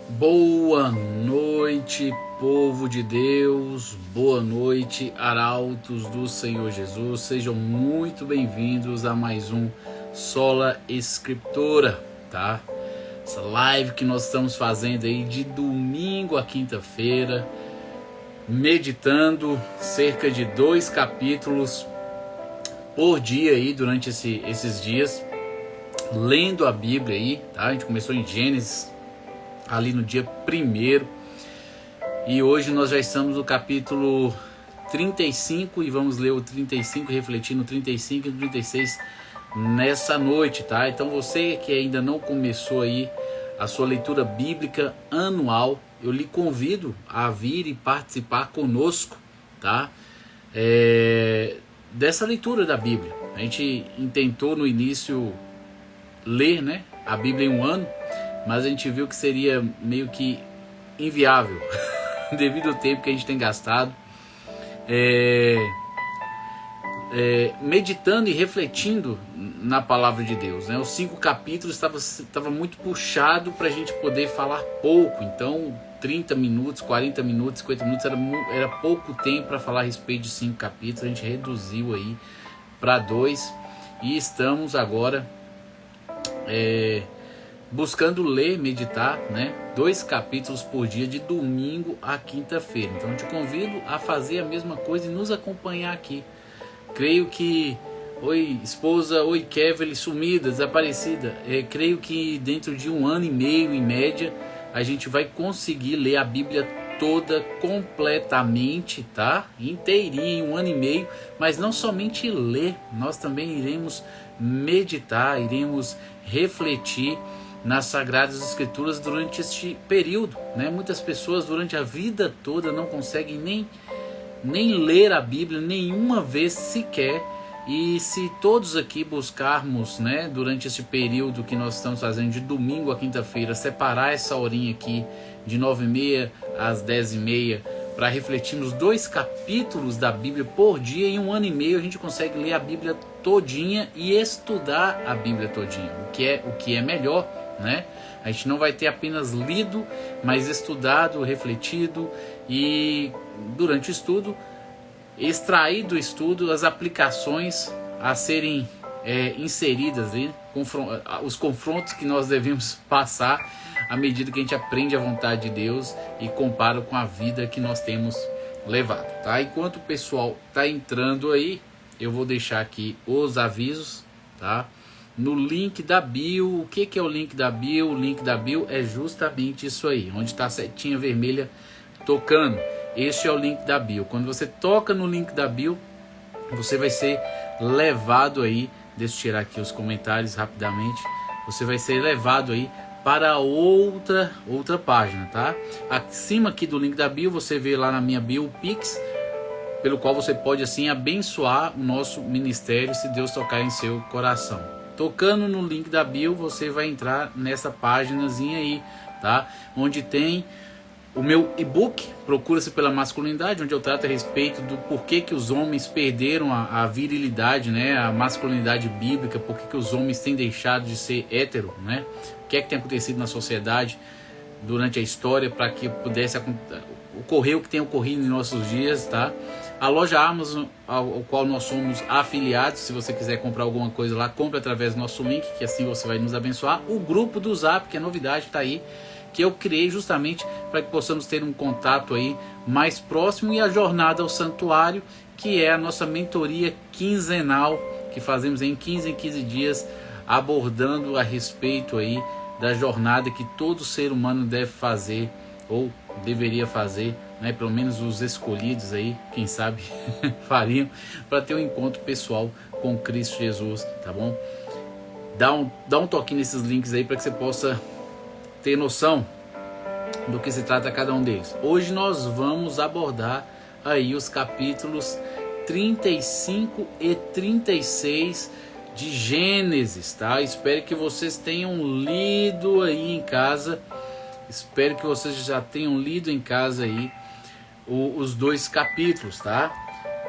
Boa noite, povo de Deus, boa noite, arautos do Senhor Jesus, sejam muito bem-vindos a mais um Sola Escritura, tá? Essa live que nós estamos fazendo aí de domingo a quinta-feira, meditando cerca de 2 capítulos por dia aí durante esses dias, lendo a Bíblia aí, tá? A gente começou em Gênesis, ali no dia 1º, e hoje nós já estamos no capítulo 35 e vamos ler o 35, refletir no 35 e no 36 nessa noite, tá? Então você que ainda não começou aí a sua leitura bíblica anual, eu lhe convido a vir e participar conosco, tá? Dessa leitura da Bíblia. A gente intentou no início ler, né, a Bíblia em um ano, mas a gente viu que seria meio que inviável devido ao tempo que a gente tem gastado meditando e refletindo na palavra de Deus, né? Os 5 capítulos estava muito puxado para a gente poder falar pouco, então 30 minutos, 40 minutos, 50 minutos era pouco tempo para falar a respeito de 5 capítulos. A gente reduziu aí para 2 e estamos agora buscando ler, meditar, né, 2 capítulos por dia de domingo a quinta-feira. Então eu te convido a fazer a mesma coisa e nos acompanhar aqui. Creio que, oi esposa, oi Kevin, sumida, desaparecida, creio que dentro de 1 ano e meio em média a gente vai conseguir ler a Bíblia toda completamente, tá? Inteirinha em 1 ano e meio, mas não somente ler, nós também iremos meditar, iremos refletir nas Sagradas Escrituras durante este período, né? Muitas pessoas durante a vida toda não conseguem nem ler a Bíblia nenhuma vez sequer, e se todos aqui buscarmos, né, durante este período que nós estamos fazendo de domingo a quinta-feira, separar essa horinha aqui de 9h30 às 10h30 para refletirmos 2 capítulos da Bíblia por dia, em 1 ano e meio a gente consegue ler a Bíblia todinha e estudar a Bíblia todinha, o que é melhor, né? A gente não vai ter apenas lido, mas estudado, refletido e durante o estudo extrair do estudo as aplicações a serem inseridas ali, os confrontos que nós devemos passar à medida que a gente aprende a vontade de Deus e compara com a vida que nós temos levado, tá? Enquanto o pessoal tá entrando aí, eu vou deixar aqui os avisos, tá? No link da bio. O que é o link da bio? O link da bio é justamente isso aí, onde está a setinha vermelha tocando. Este é o link da bio. Quando você toca no link da bio, você vai ser levado aí, deixa eu tirar aqui os comentários rapidamente, você vai ser levado aí para outra página, tá? Acima aqui do link da bio, você vê lá na minha bio o Pix, pelo qual você pode assim abençoar o nosso ministério, se Deus tocar em seu coração. Tocando no link da bio, você vai entrar nessa páginazinha aí, tá? Onde tem o meu e-book, Procura-se pela Masculinidade, onde eu trato a respeito do porquê que os homens perderam a virilidade, né? A masculinidade bíblica, porquê que os homens têm deixado de ser hétero, né? O que é que tem acontecido na sociedade durante a história para que pudesse ocorrer o que tem ocorrido em nossos dias, tá? A loja Amazon, ao qual nós somos afiliados, se você quiser comprar alguma coisa lá, compre através do nosso link, que assim você vai nos abençoar. O grupo do Zap, que é novidade, está aí, que eu criei justamente para que possamos ter um contato aí mais próximo, e a Jornada ao Santuário, que é a nossa mentoria quinzenal, que fazemos em 15 dias, abordando a respeito aí da jornada que todo ser humano deve fazer, ou deveria fazer, né? Pelo menos os escolhidos aí, quem sabe fariam, para ter um encontro pessoal com Cristo Jesus, tá bom? Dá um toquinho nesses links aí para que você possa ter noção do que se trata cada um deles. Hoje nós vamos abordar aí os capítulos 35 e 36 de Gênesis, tá? Espero que vocês tenham lido aí em casa. Espero que vocês já tenham lido em casa aí os 2 capítulos, tá?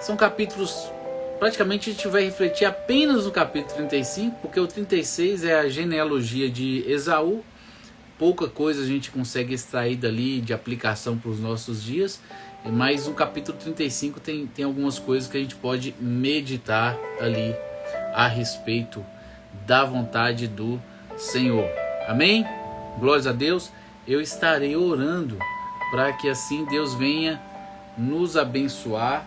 São capítulos, praticamente a gente vai refletir apenas no capítulo 35, porque o 36 é a genealogia de Esaú, pouca coisa a gente consegue extrair dali de aplicação para os nossos dias, mas o capítulo 35 tem algumas coisas que a gente pode meditar ali a respeito da vontade do Senhor. Amém? Glórias a Deus. Eu estarei orando para que assim Deus venha nos abençoar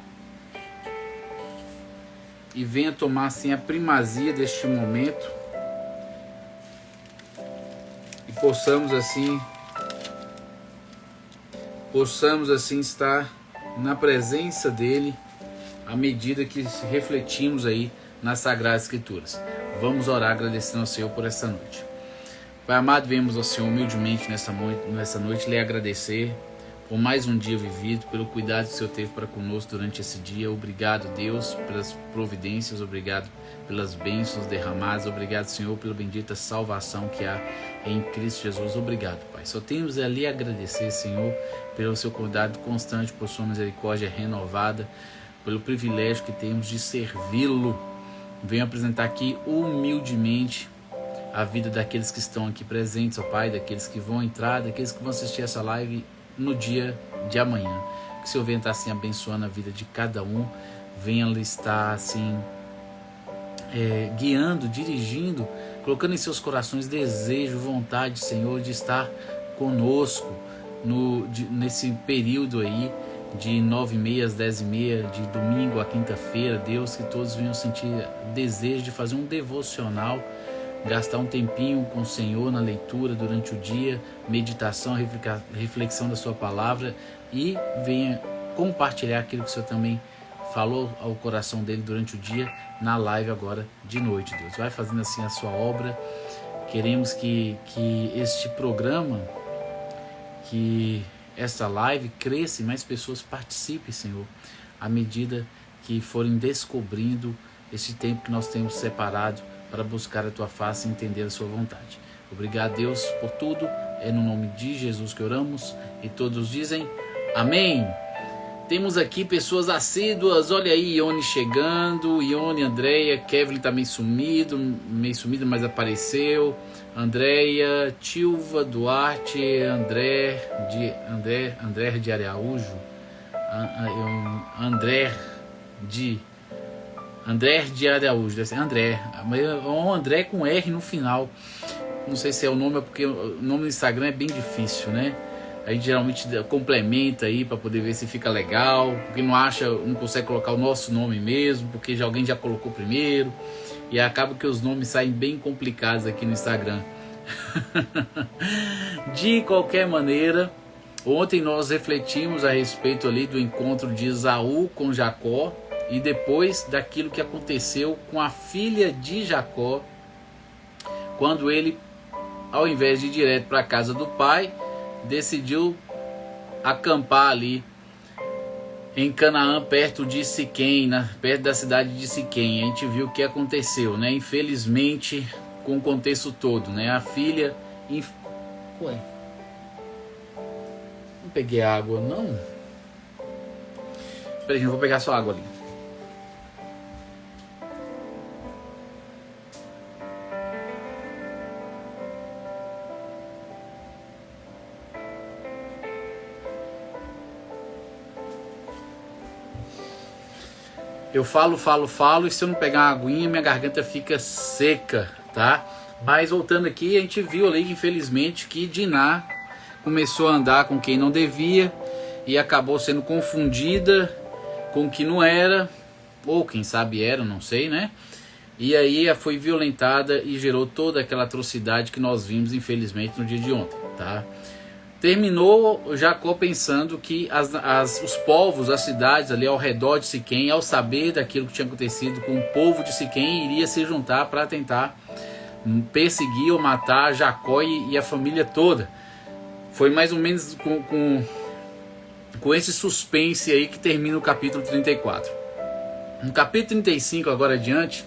e venha tomar assim a primazia deste momento e possamos assim estar na presença dele à medida que refletimos aí nas Sagradas Escrituras. Vamos orar agradecendo ao Senhor por essa noite. Pai amado, vemos ao Senhor humildemente nessa noite lhe agradecer por mais um dia vivido, pelo cuidado que o Senhor teve para conosco durante esse dia. Obrigado, Deus, pelas providências, obrigado pelas bênçãos derramadas, obrigado, Senhor, pela bendita salvação que há em Cristo Jesus. Obrigado, Pai. Só temos ali a agradecer, Senhor, pelo seu cuidado constante, por sua misericórdia renovada, pelo privilégio que temos de servi-lo. Venho apresentar aqui humildemente a vida daqueles que estão aqui presentes, ó Pai, daqueles que vão entrar, daqueles que vão assistir essa live no dia de amanhã. Que o Senhor venha estar assim abençoando a vida de cada um, venha estar assim guiando, dirigindo, colocando em seus corações desejo, vontade, Senhor, de estar conosco nesse período aí de 9h30 às 10h30, de domingo a quinta-feira. Deus, que todos venham sentir desejo de fazer um devocional, gastar um tempinho com o Senhor na leitura durante o dia, meditação, reflexão da sua palavra, e venha compartilhar aquilo que o Senhor também falou ao coração dele durante o dia na live agora de noite. Deus, vai fazendo assim a sua obra. Queremos que este programa, que essa live cresça e mais pessoas participem, Senhor, à medida que forem descobrindo esse tempo que nós temos separado para buscar a Tua face e entender a Sua vontade. Obrigado, Deus, por tudo. É no nome de Jesus que oramos e todos dizem amém. Temos aqui pessoas assíduas. Olha aí, Ione chegando, Ione, Andréia, Kevin tá meio sumido, mas apareceu. Andréia, Tilva, Duarte, André de Araújo, André de Araújo, deve ser André, mas é um André com R no final. Não sei se é o nome, porque o nome do Instagram é bem difícil, né? A gente geralmente complementa aí para poder ver se fica legal, porque não consegue colocar o nosso nome mesmo, porque alguém já colocou primeiro, e acaba que os nomes saem bem complicados aqui no Instagram. De qualquer maneira, ontem nós refletimos a respeito ali do encontro de Esaú com Jacó, e depois daquilo que aconteceu com a filha de Jacó, quando ele, ao invés de ir direto para a casa do pai, decidiu acampar ali em Canaã, perto de Siquém, perto da cidade de Siquém. A gente viu o que aconteceu, né? Infelizmente, com o contexto todo, né? A filha... Ué, não peguei água, não? Peraí, eu vou pegar só água ali. Eu falo, e se eu não pegar uma aguinha, minha garganta fica seca, tá? Mas voltando aqui, a gente viu ali, infelizmente, que Diná começou a andar com quem não devia e acabou sendo confundida com o que não era, ou quem sabe era, não sei, né? E aí foi violentada e gerou toda aquela atrocidade que nós vimos, infelizmente, no dia de ontem, tá? Terminou Jacó pensando que os povos, as cidades ali ao redor de Siquém, ao saber daquilo que tinha acontecido com o povo de Siquém, iria se juntar para tentar perseguir ou matar Jacó e a família toda. Foi mais ou menos com esse suspense aí que termina o capítulo 34. No capítulo 35, agora adiante,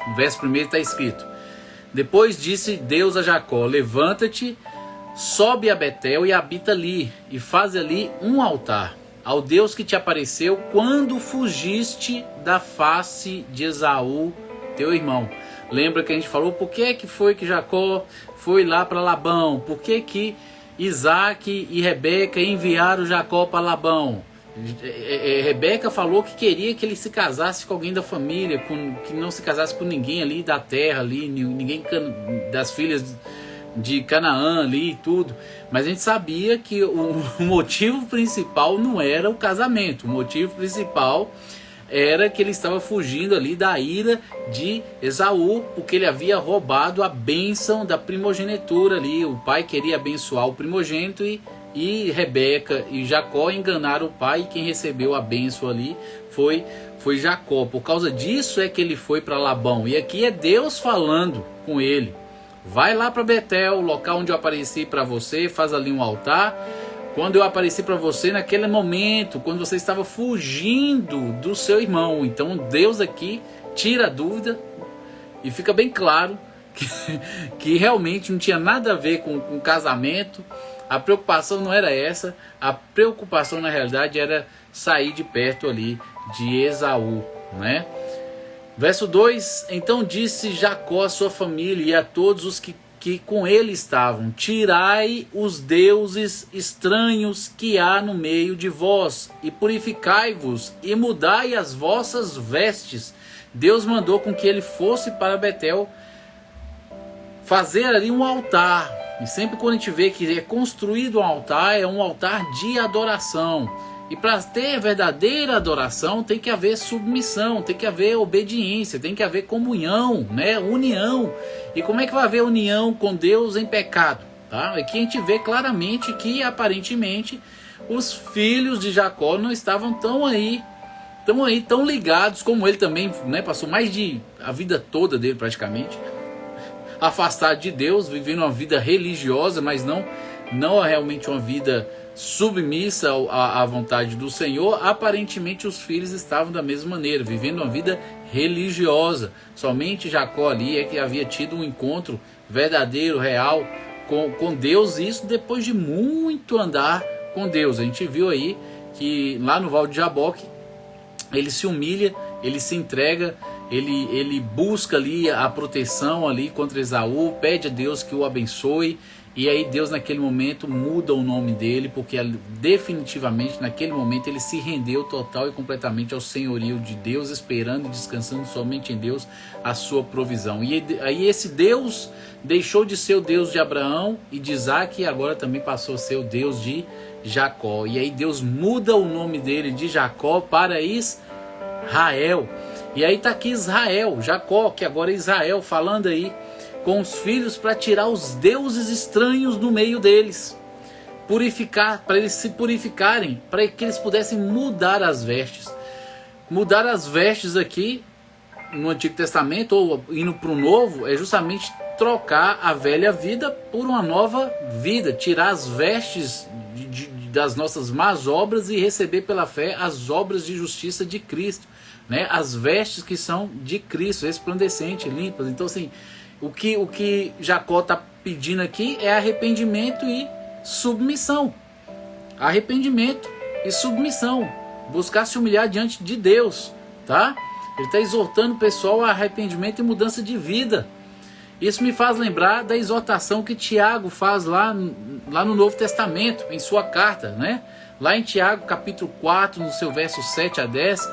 no verso 1 está escrito: Depois disse Deus a Jacó: Levanta-te, sobe a Betel e habita ali, e faz ali um altar ao Deus que te apareceu quando fugiste da face de Esaú, teu irmão. Lembra que a gente falou por que foi que Jacó foi lá para Labão? Por que Isaac e Rebeca enviaram Jacó para Labão? Rebeca falou que queria que ele se casasse com alguém da família, que não se casasse com ninguém ali da terra, ali, ninguém das filhas de Canaã ali e tudo. Mas a gente sabia que o motivo principal não era o casamento. O motivo principal era que ele estava fugindo ali da ira de Esaú, porque ele havia roubado a bênção da primogenitura ali. O pai queria abençoar o primogênito e Rebeca e Jacó enganaram o pai, e quem recebeu a bênção ali foi Jacó. Por causa disso é que ele foi para Labão. E aqui é Deus falando com ele: vai lá para Betel, local onde eu apareci para você, faz ali um altar. Quando eu apareci para você naquele momento, quando você estava fugindo do seu irmão. Então Deus aqui tira a dúvida e fica bem claro que realmente não tinha nada a ver com casamento. A preocupação não era essa. A preocupação na realidade era sair de perto ali de Esaú, né? Verso 2: então disse Jacó à sua família e a todos os que com ele estavam: tirai os deuses estranhos que há no meio de vós, e purificai-vos, e mudai as vossas vestes. Deus mandou com que ele fosse para Betel fazer ali um altar. E sempre quando a gente vê que é construído um altar, é um altar de adoração. E para ter verdadeira adoração tem que haver submissão, tem que haver obediência, tem que haver comunhão, né? União. E como é que vai haver união com Deus em pecado? Tá? Aqui a gente vê claramente que aparentemente os filhos de Jacó não estavam tão ligados como ele também, né? Passou mais de a vida toda dele praticamente afastado de Deus, vivendo uma vida religiosa, mas não realmente uma vida submissa à vontade do Senhor. Aparentemente os filhos estavam da mesma maneira, vivendo uma vida religiosa. Somente Jacó ali é que havia tido um encontro verdadeiro, real com Deus, e isso depois de muito andar com Deus. A gente viu aí que lá no Val de Jaboque ele se humilha, ele se entrega, ele busca ali a proteção ali contra Esaú, pede a Deus que o abençoe. E aí Deus naquele momento muda o nome dele, porque definitivamente naquele momento ele se rendeu total e completamente ao senhorio de Deus, esperando e descansando somente em Deus a sua provisão. E aí esse Deus deixou de ser o Deus de Abraão e de Isaac, e agora também passou a ser o Deus de Jacó. E aí Deus muda o nome dele de Jacó para Israel. E aí está aqui Israel, Jacó, que agora é Israel, falando aí com os filhos para tirar os deuses estranhos do meio deles, purificar, para eles se purificarem, para que eles pudessem mudar as vestes. Mudar as vestes aqui no Antigo Testamento ou indo para o Novo é justamente trocar a velha vida por uma nova vida, tirar as vestes das nossas más obras e receber pela fé as obras de justiça de Cristo, né? As vestes que são de Cristo, resplandecentes, limpas. Então assim, o que Jacó está pedindo aqui é arrependimento e submissão. Arrependimento e submissão. Buscar se humilhar diante de Deus, tá? Ele está exortando o pessoal a arrependimento e mudança de vida. Isso me faz lembrar da exortação que Tiago faz lá no Novo Testamento, em sua carta, né? Lá em Tiago, capítulo 4, no seu verso 7 a 10,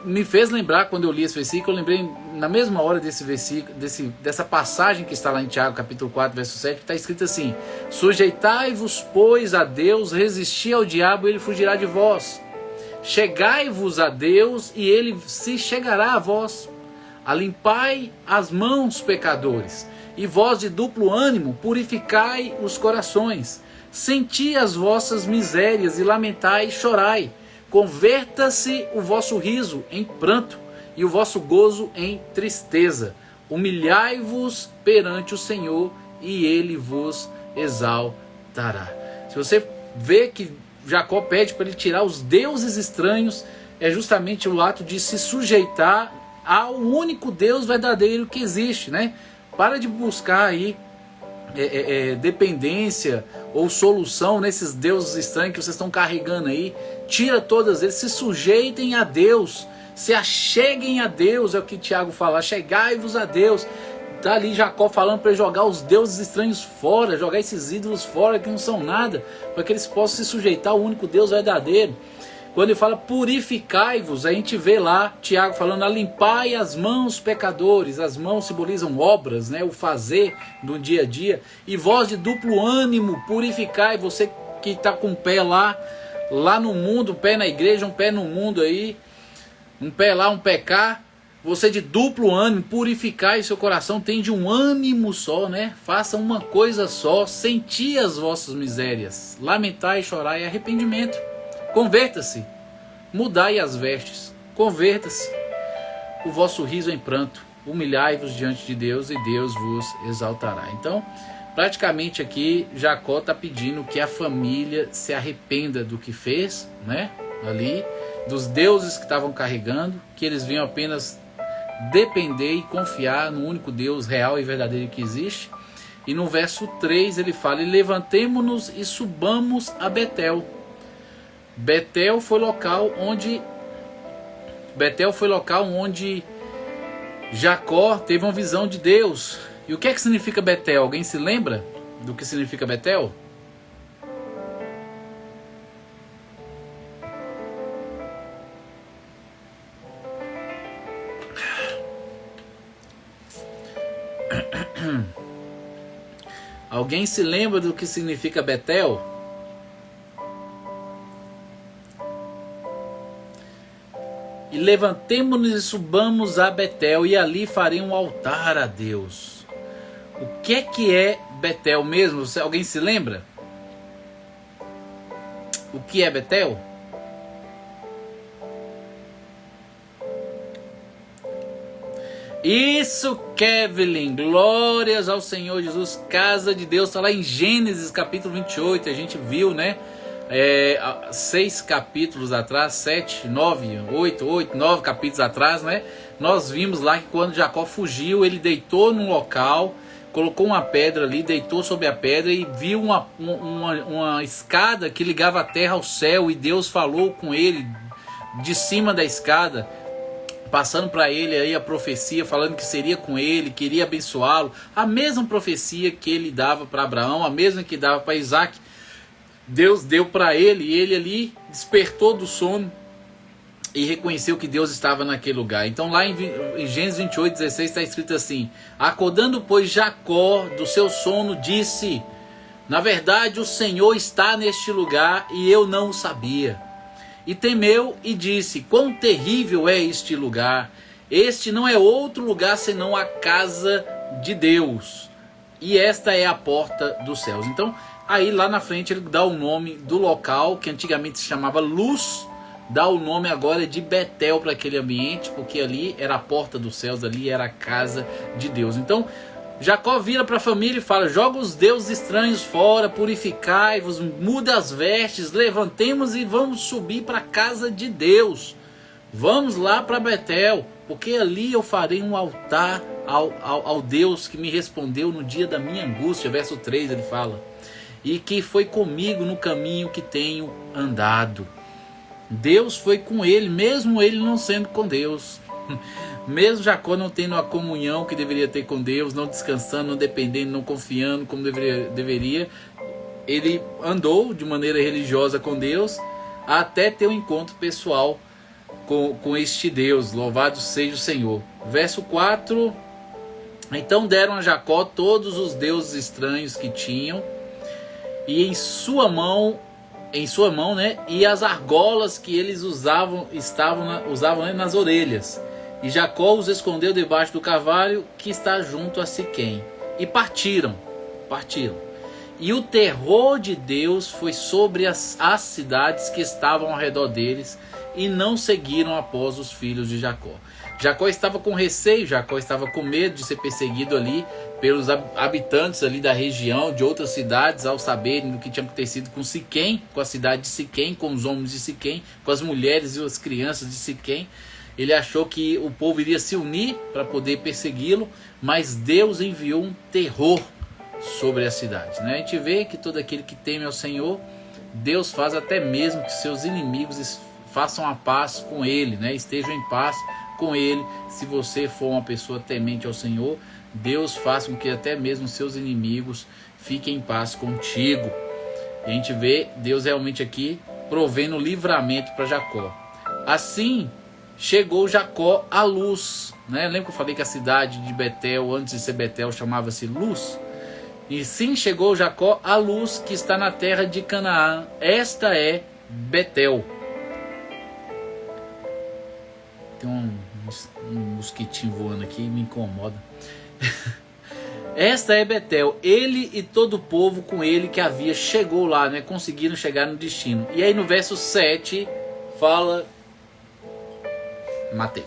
me fez lembrar, quando eu li esse versículo, eu lembrei na mesma hora desse versículo, dessa passagem que está lá em Tiago, capítulo 4, verso 7, que está escrito assim: sujeitai-vos, pois, a Deus, resisti ao diabo e ele fugirá de vós. Chegai-vos a Deus e ele se chegará a vós. Alimpai as mãos, pecadores, e vós de duplo ânimo, purificai os corações. Senti as vossas misérias e lamentai e chorai. Converta-se o vosso riso em pranto e o vosso gozo em tristeza. Humilhai-vos perante o Senhor e ele vos exaltará. Se você vê que Jacó pede para ele tirar os deuses estranhos, é justamente o ato de se sujeitar ao único Deus verdadeiro que existe, né? Para de buscar aí dependência ou solução nesses deuses estranhos que vocês estão carregando aí. Tira todas eles, se sujeitem a Deus, Se acheguem a Deus, é o que Tiago fala, chegai-vos a Deus. Está ali Jacó falando para jogar os deuses estranhos fora, jogar esses ídolos fora que não são nada, para que eles possam se sujeitar ao único Deus verdadeiro. Quando ele fala purificai-vos, a gente vê lá Tiago falando limpai as mãos pecadores. As mãos simbolizam obras, né? O fazer do dia a dia. E vós de duplo ânimo purificai, você que está com o pé lá no mundo, um pé na igreja, um pé no mundo aí, um pé lá, um pé cá. Você de duplo ânimo, purificai seu coração, tem de um ânimo só, né? Faça uma coisa só, senti as vossas misérias, lamentai, chorai, arrependimento. Converta-se, mudai as vestes, converta-se, o vosso riso em pranto, humilhai-vos diante de Deus e Deus vos exaltará. Então, praticamente aqui, Jacó está pedindo que a família se arrependa do que fez, né? Ali, dos deuses que estavam carregando, que eles vinham apenas depender e confiar no único Deus real e verdadeiro que existe. E no verso 3 ele fala, e levantemo-nos e subamos a Betel. Betel foi local onde Jacó teve uma visão de Deus. E o que é que significa Betel? Alguém se lembra do que significa Betel? Alguém se lembra do que significa Betel? E levantemo-nos e subamos a Betel, e ali farei um altar a Deus. O que é Betel mesmo? Alguém se lembra? O que é Betel? Isso, Kevin, glórias ao Senhor Jesus, casa de Deus, está lá em Gênesis capítulo 28, a gente viu, né? 6 capítulos atrás, 7, 9, 8, 9 capítulos atrás, né? Nós vimos lá que quando Jacó fugiu, ele deitou num local, colocou uma pedra ali, deitou sobre a pedra e viu uma escada que ligava a terra ao céu, e Deus falou com ele de cima da escada, passando para ele aí a profecia, falando que seria com ele, queria abençoá-lo, a mesma profecia que ele dava para Abraão, a mesma que dava para Isaac, Deus deu para ele, e ele ali despertou do sono e reconheceu que Deus estava naquele lugar. Então lá em Gênesis 28, 16 está escrito assim, acordando pois Jacó do seu sono, disse, na verdade o Senhor está neste lugar e eu não o sabia. E temeu e disse, quão terrível é este lugar, este não é outro lugar senão a casa de Deus, e esta é a porta dos céus. Então aí lá na frente ele dá o nome do local, que antigamente se chamava Luz, dá o nome agora de Betel para aquele ambiente, porque ali era a porta dos céus, ali era a casa de Deus. Então Jacó vira para a família e fala, joga os deuses estranhos fora, purificai-vos, muda as vestes, levantemos e vamos subir para a casa de Deus. Vamos lá para Betel, porque ali eu farei um altar ao Deus que me respondeu no dia da minha angústia. Verso 3 ele fala, e que foi comigo no caminho que tenho andado. Deus foi com ele, mesmo ele não sendo com Deus. Mesmo Jacó não tendo a comunhão que deveria ter com Deus, não descansando, não dependendo, não confiando como deveria, ele andou de maneira religiosa com Deus, até ter um encontro pessoal com este Deus. Louvado seja o Senhor. Verso 4, então deram a Jacó todos os deuses estranhos que tinham, e em sua mão, né, e as argolas que eles usavam nas orelhas. E Jacó os escondeu debaixo do carvalho que está junto a Siquém. E partiram. E o terror de Deus foi sobre as cidades que estavam ao redor deles, e não seguiram após os filhos de Jacó. Jacó estava com receio, Jacó estava com medo de ser perseguido ali pelos habitantes ali da região, de outras cidades, ao saberem do que tinha acontecido com Siquém, com a cidade de Siquém, com os homens de Siquém, com as mulheres e as crianças de Siquém. Ele achou que o povo iria se unir para poder persegui-lo, mas Deus enviou um terror sobre a cidade, né? A gente vê que todo aquele que teme ao Senhor, Deus faz até mesmo que seus inimigos façam a paz com ele, né? Estejam em paz com ele. Se você for uma pessoa temente ao Senhor, Deus faça com que até mesmo seus inimigos fiquem em paz contigo. E a gente vê Deus realmente aqui provendo livramento para Jacó. Assim chegou Jacó à Luz, né? Lembra que eu falei que a cidade de Betel, antes de ser Betel, chamava-se Luz? E sim, chegou Jacó à Luz, que está na terra de Canaã. Esta é Betel. Tem um mosquitinho voando aqui, me incomoda. Esta é Betel. Ele e todo o povo com ele que havia chegou lá, né? Conseguiram chegar no destino. E aí no verso 7 fala... Matei.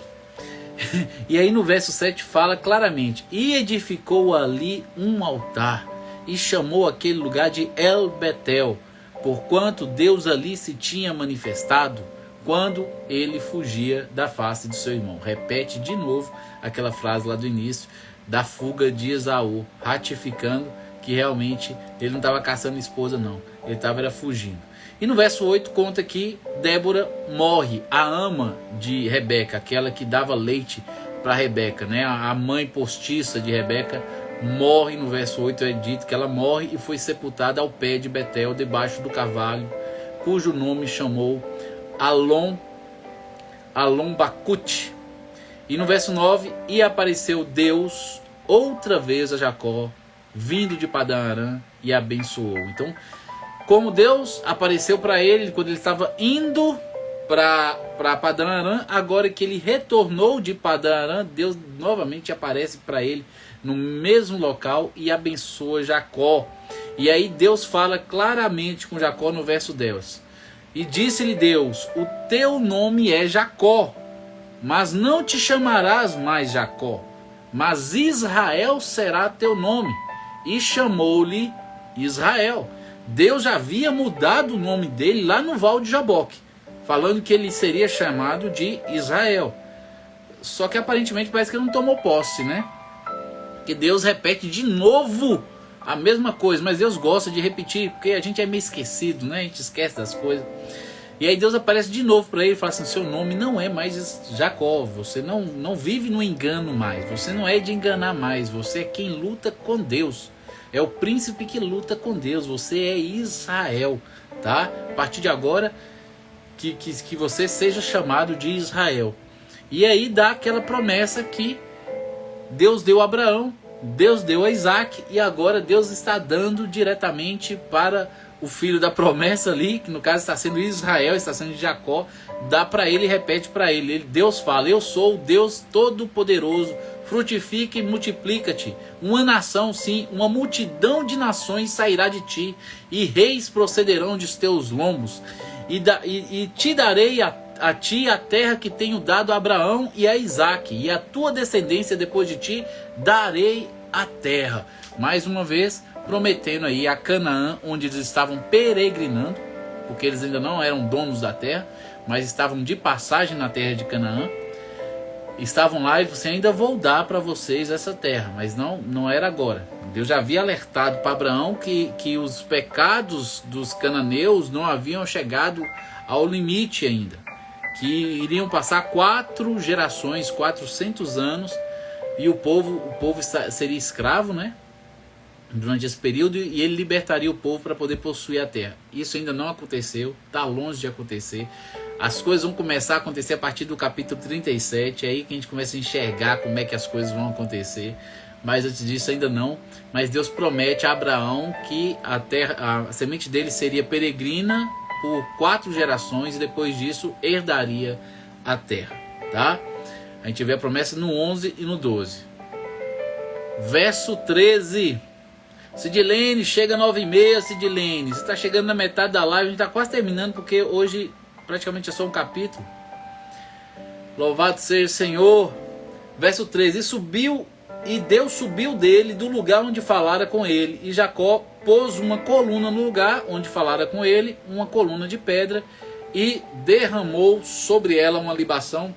E aí no verso 7 fala claramente: e edificou ali um altar, e chamou aquele lugar de El Betel, porquanto Deus ali se tinha manifestado quando ele fugia da face de seu irmão. Repete de novo aquela frase lá do início da fuga de Esaú, ratificando que realmente ele não estava caçando esposa não, ele estava fugindo. E no verso 8 conta que Débora morre, a ama de Rebeca, aquela que dava leite para Rebeca, né? A mãe postiça de Rebeca morre. No verso 8 é dito que ela morre e foi sepultada ao pé de Betel, debaixo do carvalho, cujo nome chamou Alon-Bacute. E no verso 9, e apareceu Deus outra vez a Jacó, vindo de Padã-Arã, e abençoou. Então, como Deus apareceu para ele quando ele estava indo para Padã-Arã, agora que ele retornou de Padã-Arã, Deus novamente aparece para ele no mesmo local e abençoa Jacó. E aí Deus fala claramente com Jacó no verso 10. E disse-lhe Deus: o teu nome é Jacó, mas não te chamarás mais Jacó, mas Israel será teu nome. E chamou-lhe Israel. Deus já havia mudado o nome dele lá no Val de Jaboque, falando que ele seria chamado de Israel. Só que aparentemente parece que ele não tomou posse, né? Que Deus repete de novo a mesma coisa, mas Deus gosta de repetir, porque a gente é meio esquecido, né? A gente esquece das coisas. E aí Deus aparece de novo para ele e fala assim: seu nome não é mais Jacó, você não vive no engano mais, você não é de enganar mais, você é quem luta com Deus. É o príncipe que luta com Deus. Você é Israel, tá? A partir de agora, que você seja chamado de Israel. E aí dá aquela promessa que Deus deu a Abraão, Deus deu a Isaac, e agora Deus está dando diretamente para o filho da promessa ali, que no caso está sendo Israel, está sendo Jacó. Dá para ele e repete para ele. Deus fala: eu sou o Deus Todo-Poderoso, frutifica e multiplica-te. Uma nação, sim, uma multidão de nações sairá de ti, e reis procederão dos teus lombos. E te darei a ti a terra que tenho dado a Abraão e a Isaque, e a tua descendência depois de ti darei a terra. Mais uma vez, prometendo aí a Canaã, onde eles estavam peregrinando, porque eles ainda não eram donos da terra, mas estavam de passagem na terra de Canaã. Estavam lá e você ainda vou dar para vocês essa terra, mas não era agora. Deus já havia alertado para Abraão que os pecados dos cananeus não haviam chegado ao limite ainda, que iriam passar 4 gerações, 400 anos, e o povo seria escravo, né? Durante esse período, e ele libertaria o povo para poder possuir a terra. Isso ainda não aconteceu, está longe de acontecer. As coisas vão começar a acontecer a partir do capítulo 37, é aí que a gente começa a enxergar como é que as coisas vão acontecer. Mas antes disso ainda não. Mas Deus promete a Abraão que a semente dele seria peregrina por 4 gerações, e depois disso herdaria a terra, tá? A gente vê a promessa no 11 e no 12. Verso 13. Sidilene, chega 9h30, Sidilene. Você está chegando na metade da live, a gente está quase terminando, porque hoje praticamente é só um capítulo. Louvado seja o Senhor. Verso 13. E Deus subiu dele do lugar onde falara com ele, e Jacó pôs uma coluna no lugar onde falara com ele, uma coluna de pedra, e derramou sobre ela uma libação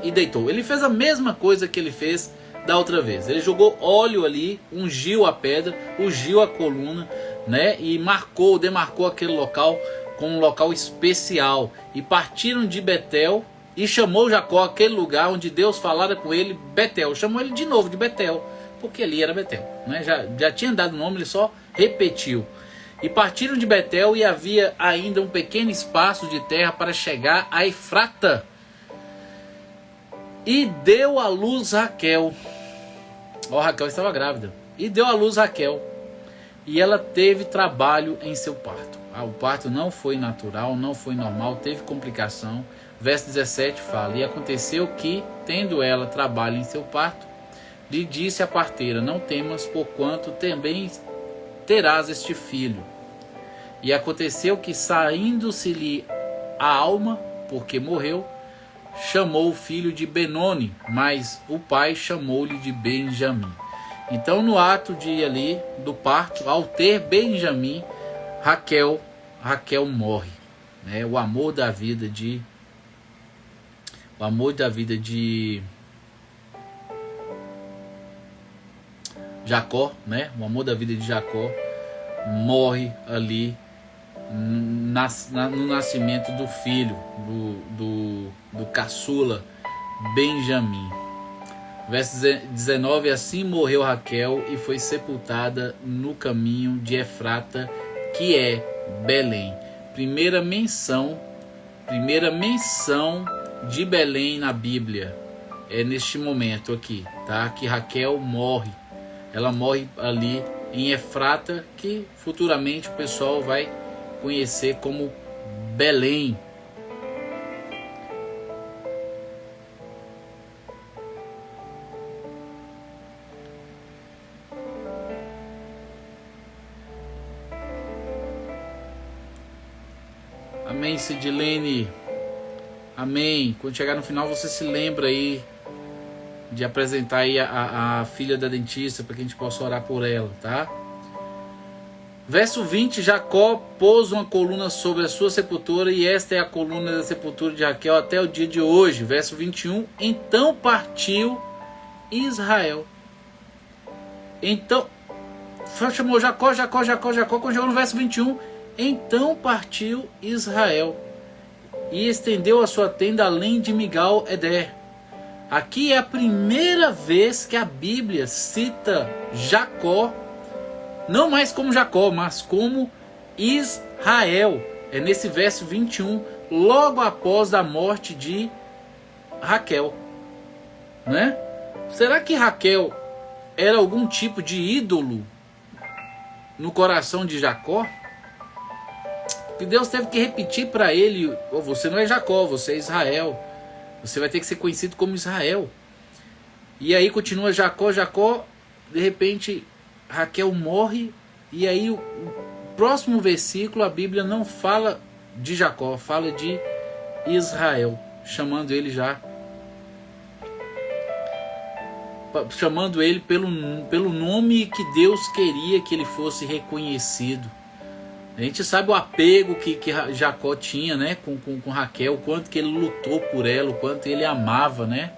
e deitou. Ele fez a mesma coisa que ele fez da outra vez. Ele jogou óleo ali, ungiu a pedra, ungiu a coluna, né? E demarcou aquele local com um local especial. E partiram de Betel, e chamou Jacó aquele lugar onde Deus falara com ele, Betel. Chamou ele de novo de Betel, porque ali era Betel, né? Já tinha dado o nome, ele só repetiu. E partiram de Betel, e havia ainda um pequeno espaço de terra para chegar a Efrata. E deu à luz Raquel. Raquel estava grávida. E deu à luz Raquel. E ela teve trabalho em seu parto. O parto não foi natural, não foi normal, teve complicação. Verso 17 fala: e aconteceu que, tendo ela trabalho em seu parto, lhe disse a parteira: não temas, porquanto também terás este filho. E aconteceu que, saindo-se-lhe a alma, porque morreu, chamou o filho de Benoni, mas o pai chamou-lhe de Benjamim. Então, no ato de ali do parto, ao ter Benjamim, Raquel morre, né? O amor da vida de Jacó, né? O amor da vida de Jacó morre ali no nascimento do filho do caçula Benjamim. Verso 19: assim morreu Raquel e foi sepultada no caminho de Efrata, que é Belém. Primeira menção de Belém na Bíblia é neste momento aqui, tá? Que Raquel morre. Ela morre ali em Efrata, que futuramente o pessoal vai conhecer como Belém. Amém, Sidilene. Amém. Quando chegar no final, você se lembra aí de apresentar aí a filha da dentista, para que a gente possa orar por ela, tá? Verso 20: Jacó pôs uma coluna sobre a sua sepultura, e esta é a coluna da sepultura de Raquel até o dia de hoje. Verso 21: então partiu Israel. Então, chamou Jacó. Quando chegou no verso 21, então partiu Israel e estendeu a sua tenda além de Migal-Eder. Aqui é a primeira vez que a Bíblia cita Jacó, não mais como Jacó, mas como Israel. É nesse verso 21, logo após a morte de Raquel, né? Será que Raquel era algum tipo de ídolo no coração de Jacó? Que Deus teve que repetir para ele: você não é Jacó, você é Israel. Você vai ter que ser conhecido como Israel. E aí continua Jacó. De repente Raquel morre. E aí o próximo versículo, a Bíblia não fala de Jacó, fala de Israel, chamando ele pelo nome que Deus queria que ele fosse reconhecido. A gente sabe o apego que Jacó tinha, né, com Raquel, o quanto que ele lutou por ela, o quanto ele amava, né?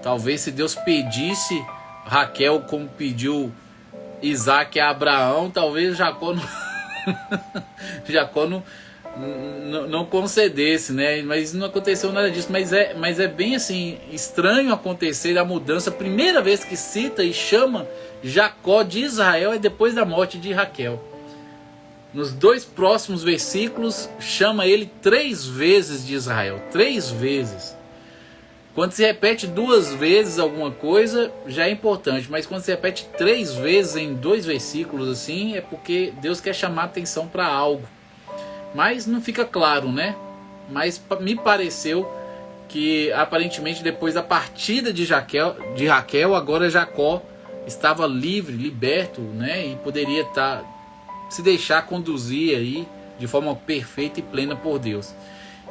Talvez se Deus pedisse Raquel como pediu Isaac a Abraão, talvez Jacó não concedesse, né? Mas não aconteceu nada disso. Mas é bem assim, estranho acontecer a mudança. A primeira vez que cita e chama Jacó de Israel é depois da morte de Raquel. Nos dois próximos versículos, chama ele 3 vezes de Israel. 3 vezes. Quando se repete 2 vezes alguma coisa, já é importante. Mas quando se repete 3 vezes em 2 versículos, assim, é porque Deus quer chamar atenção para algo. Mas não fica claro, né? Mas me pareceu que, aparentemente, depois da partida de Raquel, agora Jacó estava livre, liberto, né? E poderia se deixar conduzir aí de forma perfeita e plena por Deus.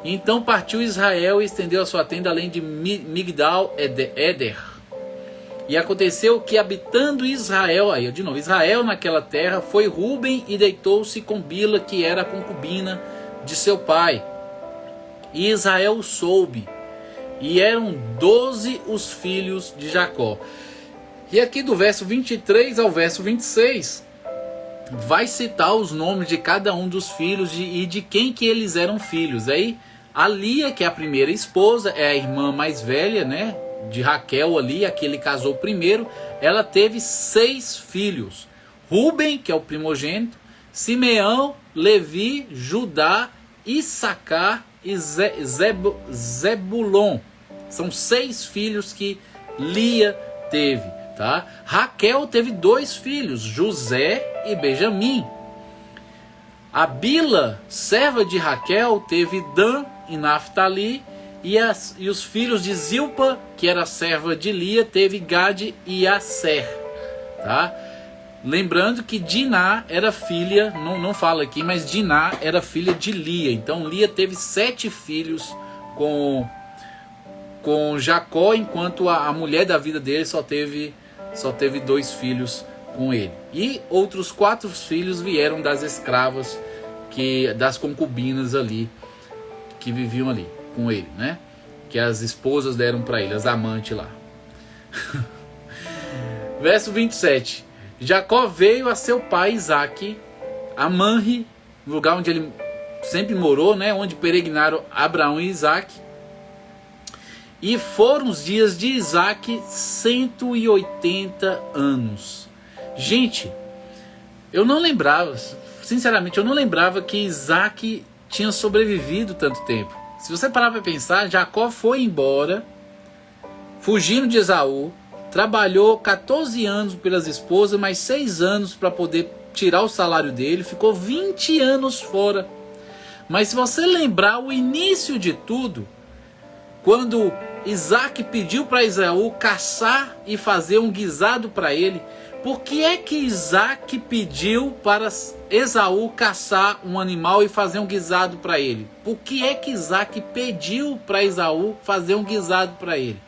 Então partiu Israel e estendeu a sua tenda além de Migdal-Eder. E aconteceu que, habitando Israel naquela terra, foi Ruben e deitou-se com Bila, que era a concubina de seu pai. E Israel soube, e eram 12 os filhos de Jacó. E aqui do verso 23 ao verso 26... vai citar os nomes de cada um dos filhos e de quem que eles eram filhos. Aí a Lia, que é a primeira esposa, é a irmã mais velha, né, de Raquel ali, a que ele casou primeiro. Ela teve 6 filhos: Ruben, que é o primogênito, Simeão, Levi, Judá, Issacar e Zebulon. São 6 filhos que Lia teve, tá? Raquel teve 2 filhos, José e Benjamim. A Bila, serva de Raquel, teve Dan e Naphtali. E os filhos de Zilpa, que era serva de Lia, teve Gade e Aser, tá? Lembrando que Diná era filha, não fala aqui, mas Diná era filha de Lia. Então Lia teve 7 filhos com Jacó, enquanto a mulher da vida dele só teve 2 filhos com ele. E outros 4 filhos vieram das escravas, das concubinas ali, que viviam ali com ele, né? Que as esposas deram para ele, as amantes lá. Verso 27. Jacó veio a seu pai Isaque a Manre, no lugar onde ele sempre morou, né? Onde peregrinaram Abraão e Isaque. E foram os dias de Isaque 180 anos. Gente, eu não lembrava, sinceramente, eu não lembrava que Isaque tinha sobrevivido tanto tempo. Se você parar para pensar, Jacó foi embora, fugindo de Esaú, trabalhou 14 anos pelas esposas, mais 6 anos para poder tirar o salário dele, ficou 20 anos fora. Mas se você lembrar o início de tudo, quando Isaac pediu para Esaú caçar e fazer um guisado para ele, por que é que Isaac pediu para Esaú caçar um animal e fazer um guisado para ele? Por que é que Isaac pediu para Esaú fazer um guisado para ele?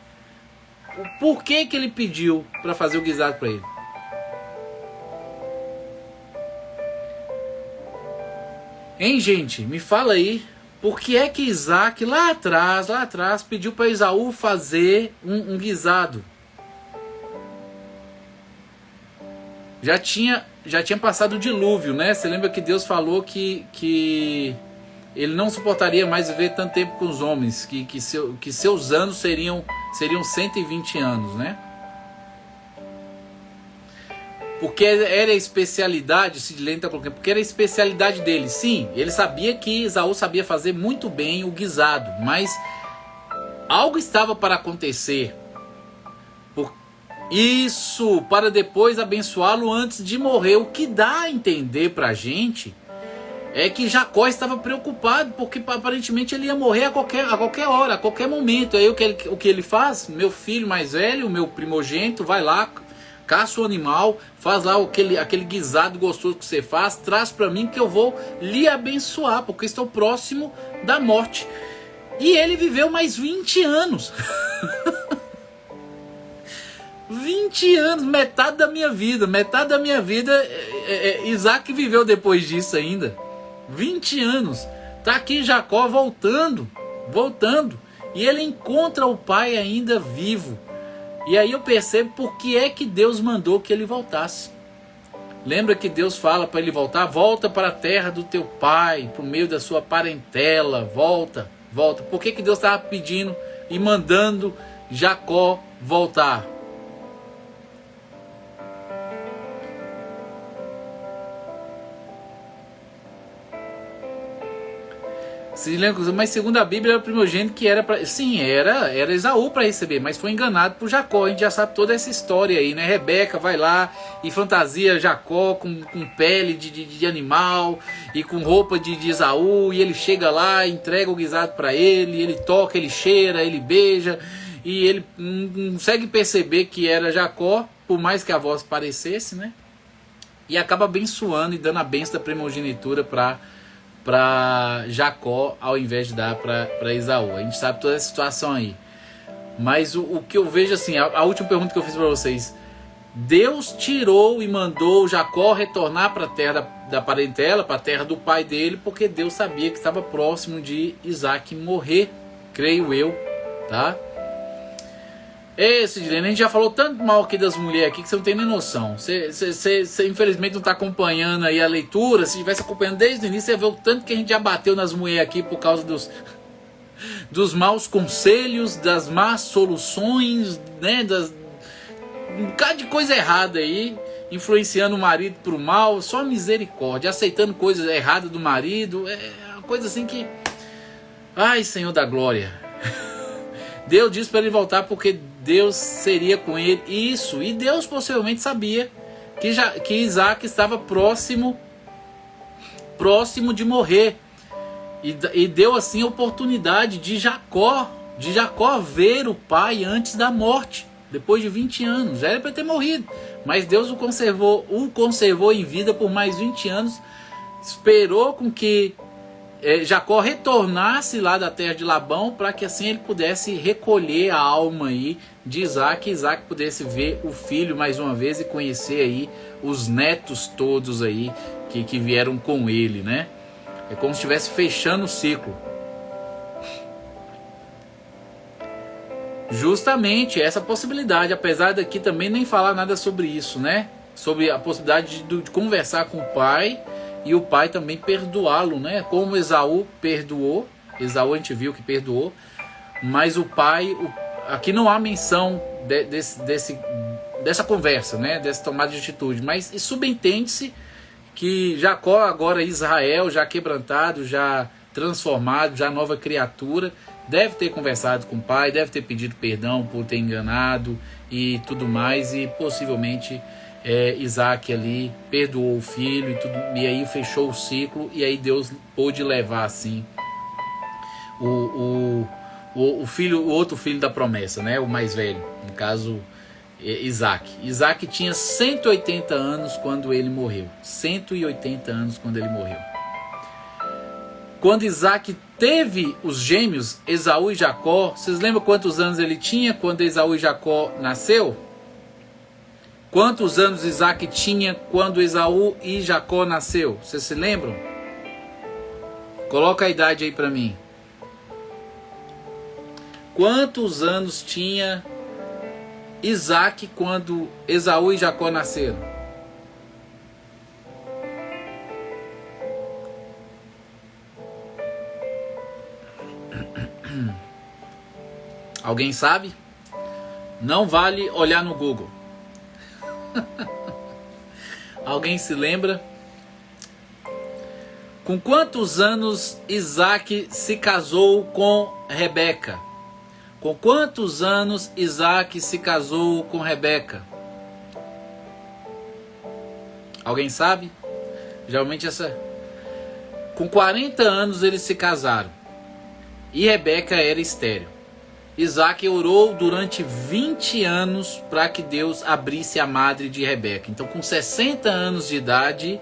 Por que que ele pediu para fazer o guisado para ele? Hein, gente? Me fala aí. Por que é que Isaac lá atrás, pediu para Esaú fazer um guisado? Já tinha passado o dilúvio, né? Você lembra que Deus falou que ele não suportaria mais viver tanto tempo com os homens, que seus anos seriam 120 anos, né? Porque era a especialidade, Sidlene está colocando, porque era a especialidade dele. Sim, ele sabia que Esaú sabia fazer muito bem o guisado, mas algo estava para acontecer. Isso, para depois abençoá-lo antes de morrer. O que dá a entender para a gente é que Jacó estava preocupado, porque aparentemente ele ia morrer a qualquer hora, a qualquer momento. Aí o que ele faz? Meu filho mais velho, meu primogênito, vai lá, caça o animal, faz lá aquele guisado gostoso que você faz, traz para mim que eu vou lhe abençoar, porque estou próximo da morte. E ele viveu mais 20 anos. 20 anos, metade da minha vida. Isaac viveu depois disso ainda. 20 anos. Tá aqui Jacó voltando. E ele encontra o pai ainda vivo. E aí eu percebo por que é que Deus mandou que ele voltasse. Lembra que Deus fala para ele voltar? Volta para a terra do teu pai, por meio da sua parentela. Volta. Por que Deus estava pedindo e mandando Jacó voltar? Mas segundo a Bíblia era o primogênito que era para... Sim, era Esaú para receber, mas foi enganado por Jacó. A gente já sabe toda essa história aí, né? Rebeca vai lá e fantasia Jacó com pele de animal e com roupa de Esaú, e ele chega lá, entrega o guisado para ele toca, ele cheira, ele beija, e ele não consegue perceber que era Jacó, por mais que a voz parecesse, né? E acaba abençoando e dando a bênção da primogenitura para Jacó, ao invés de dar para Esaú. A gente sabe toda essa situação aí. Mas o que eu vejo assim, a última pergunta que eu fiz para vocês: Deus tirou e mandou Jacó retornar para a terra da parentela, para a terra do pai dele, porque Deus sabia que estava próximo de Isaac morrer, creio eu, tá? Sidney, a gente já falou tanto mal aqui das mulheres aqui que você não tem nem noção. Você infelizmente não está acompanhando aí a leitura. Se estivesse acompanhando desde o início, você vê o tanto que a gente já bateu nas mulheres aqui por causa dos maus conselhos, das más soluções, né? Um bocado de coisa errada aí, influenciando o marido pro mal, só misericórdia, aceitando coisas erradas do marido. É uma coisa assim que... Ai, Senhor da glória. Deus disse para ele voltar porque Deus seria com ele. Isso. E Deus possivelmente sabia que Isaac estava próximo de morrer. E deu assim a oportunidade de Jacó ver o pai antes da morte. Depois de 20 anos. Já era para ter morrido. Mas Deus o conservou em vida por mais 20 anos. Esperou com que Jacó retornasse lá da terra de Labão, para que assim ele pudesse recolher a alma aí de Isaac, e Isaac pudesse ver o filho mais uma vez e conhecer aí os netos todos aí que vieram com ele, né? É como se estivesse fechando o ciclo. Justamente essa possibilidade, apesar daqui também nem falar nada sobre isso, né? Sobre a possibilidade de conversar com o pai e o pai também perdoá-lo, né? Como Esaú perdoou. Esaú a gente viu que perdoou. Mas o pai... Aqui não há menção dessa conversa, né? Dessa tomada de atitude. Mas subentende-se que Jacó, agora Israel, já quebrantado, já transformado, já nova criatura, deve ter conversado com o pai, deve ter pedido perdão por ter enganado e tudo mais. E possivelmente... Isaac ali perdoou o filho e tudo, e aí fechou o ciclo, e aí Deus pôde levar assim o outro filho da promessa, né? O mais velho, no caso Isaac. Isaac tinha 180 anos quando ele morreu. 180 anos quando ele morreu. Quando Isaac teve os gêmeos Esaú e Jacó, vocês lembram quantos anos ele tinha quando Esaú e Jacó nasceu? Quantos anos Isaac tinha quando Esaú e Jacó nasceu? Vocês se lembram? Coloca a idade aí para mim. Quantos anos tinha Isaac quando Esaú e Jacó nasceram? Alguém sabe? Não vale olhar no Google. Alguém se lembra? Com quantos anos Isaac se casou com Rebeca? Com quantos anos Isaac se casou com Rebeca? Alguém sabe? Geralmente com 40 anos eles se casaram. E Rebeca era estéril. Isaac orou durante 20 anos para que Deus abrisse a madre de Rebeca. Então, com 60 anos de idade,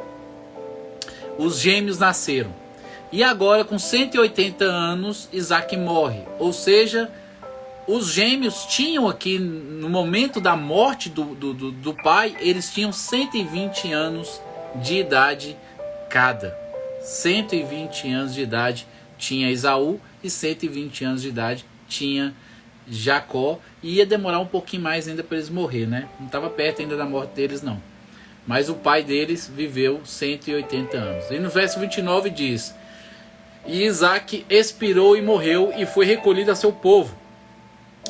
os gêmeos nasceram. E agora, com 180 anos, Isaac morre. Ou seja, os gêmeos tinham aqui, no momento da morte do pai, eles tinham 120 anos de idade cada. 120 anos de idade tinha Esaú e 120 anos de idade tinha Jacó, e ia demorar um pouquinho mais ainda para eles morrer, né? Não estava perto ainda da morte deles, não. Mas o pai deles viveu 180 anos. E no verso 29 diz: E Isaac expirou e morreu, e foi recolhido a seu povo,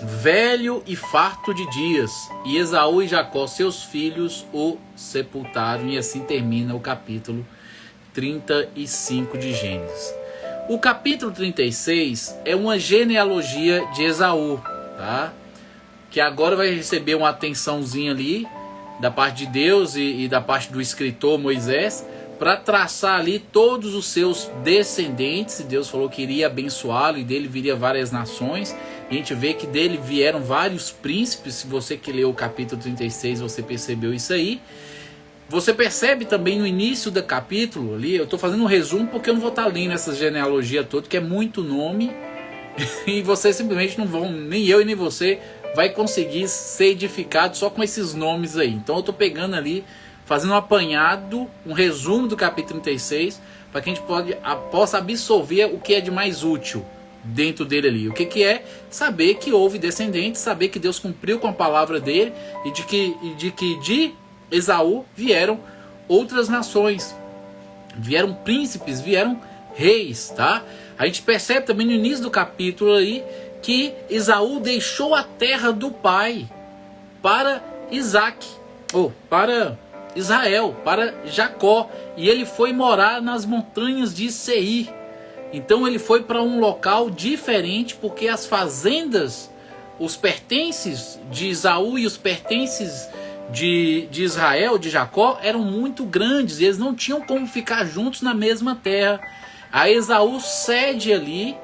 velho e farto de dias. E Esaú e Jacó, seus filhos, o sepultaram. E assim termina o capítulo 35 de Gênesis. O capítulo 36 é uma genealogia de Esaú, tá? Que agora vai receber uma atençãozinha ali da parte de Deus e da parte do escritor Moisés, para traçar ali todos os seus descendentes. E Deus falou que iria abençoá-lo, e dele viria várias nações. E a gente vê que dele vieram vários príncipes. Se você que leu o capítulo 36, você percebeu isso aí. Você percebe também no início do capítulo ali, eu estou fazendo um resumo porque eu não vou estar lendo essa genealogia toda, que é muito nome, e vocês simplesmente não vão, nem eu e nem você, vai conseguir ser edificado só com esses nomes aí. Então eu estou pegando ali, fazendo um apanhado, um resumo do capítulo 36, para que a gente possa absorver o que é de mais útil dentro dele ali. O que é? Saber que houve descendentes, saber que Deus cumpriu com a palavra dele e de que de Esaú vieram outras nações, vieram príncipes, vieram reis, tá? A gente percebe também no início do capítulo aí que Esaú deixou a terra do pai para Isaac, ou para Israel, para Jacó, e ele foi morar nas montanhas de Seir. Então ele foi para um local diferente, porque as fazendas, os pertences de Esaú e os pertences de Israel, de Jacó, eram muito grandes, e eles não tinham como ficar juntos na mesma terra. A Esaú cede ali,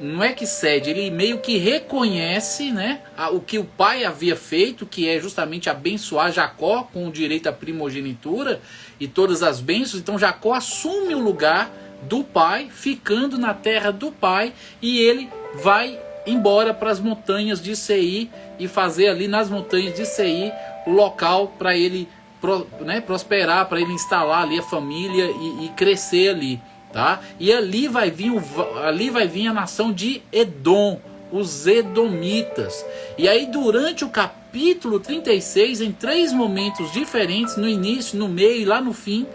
não é que cede, ele meio que reconhece, né, o que o pai havia feito, que é justamente abençoar Jacó com o direito à primogenitura e todas as bênçãos. Então Jacó assume o lugar do pai, ficando na terra do pai, e ele vai embora para as montanhas de Seir e fazer ali nas montanhas de Seir o local para ele, né, prosperar, para ele instalar ali a família e crescer ali, tá? E ali vai vir a nação de Edom, os edomitas. E aí durante o capítulo 36, em 3 momentos diferentes, no início, no meio e lá no fim,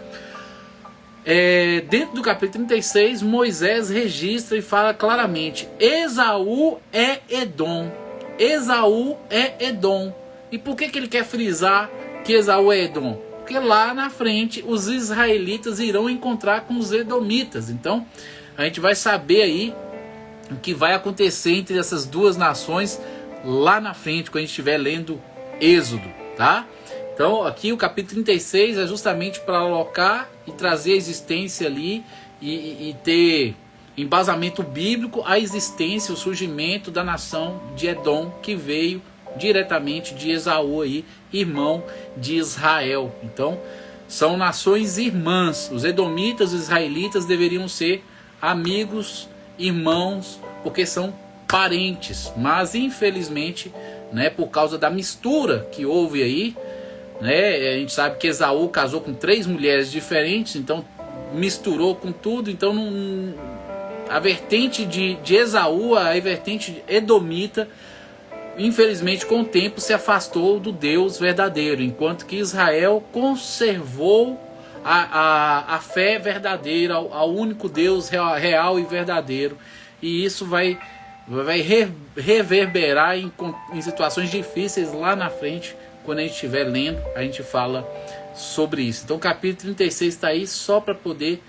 dentro do capítulo 36, Moisés registra e fala claramente: Esaú é Edom. Esaú é Edom. E por que ele quer frisar que Esaú é Edom? Porque lá na frente os israelitas irão encontrar com os edomitas. Então a gente vai saber aí o que vai acontecer entre essas duas nações lá na frente, quando a gente estiver lendo Êxodo, tá? Então aqui o capítulo 36 é justamente para alocar e trazer a existência ali e ter embasamento bíblico a existência, o surgimento da nação de Edom, que veio diretamente de Esaú aí, irmão de Israel. Então são nações irmãs. Os edomitas e os israelitas deveriam ser amigos, irmãos, porque são parentes, mas infelizmente, né, por causa da mistura que houve aí, né, a gente sabe que Esaú casou com 3 mulheres diferentes, então misturou com tudo. Então a vertente de Esaú, a vertente edomita, infelizmente com o tempo se afastou do Deus verdadeiro, enquanto que Israel conservou a fé verdadeira ao único Deus real e verdadeiro. E isso vai reverberar em situações difíceis lá na frente. Quando a gente estiver lendo, a gente fala sobre isso. Então o capítulo 36 está aí só para poder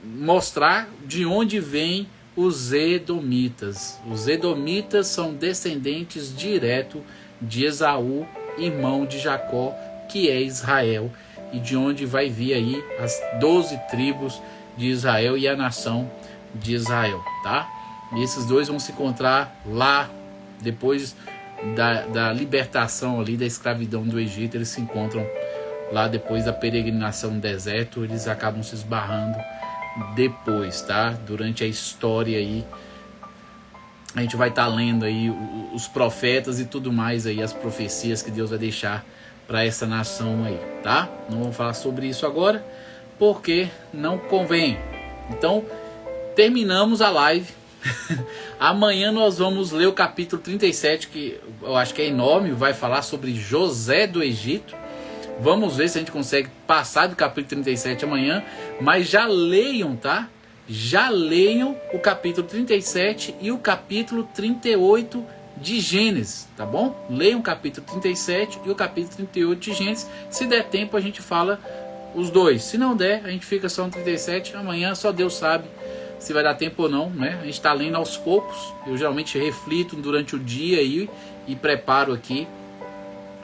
mostrar de onde vem os edomitas. Os edomitas são descendentes direto de Esaú, irmão de Jacó, que é Israel, e de onde vai vir aí as 12 tribos de Israel e a nação de Israel, tá? E esses dois vão se encontrar lá depois da libertação ali da escravidão do Egito. Eles se encontram lá depois da peregrinação no deserto. Eles acabam se esbarrando depois, tá? Durante a história aí, a gente vai estar lendo aí os profetas e tudo mais aí, as profecias que Deus vai deixar para essa nação aí, tá? Não vamos falar sobre isso agora, porque não convém. Então, terminamos a live. Amanhã nós vamos ler o capítulo 37, que eu acho que é enorme, vai falar sobre José do Egito. Vamos ver se a gente consegue passar do capítulo 37 amanhã, mas já leiam, tá? Já leiam o capítulo 37 e o capítulo 38 de Gênesis, tá bom? Leiam o capítulo 37 e o capítulo 38 de Gênesis. Se der tempo a gente fala os dois. Se não der, a gente fica só no 37. Amanhã só Deus sabe se vai dar tempo ou não, né? A gente está lendo aos poucos. Eu geralmente reflito durante o dia aí e preparo aqui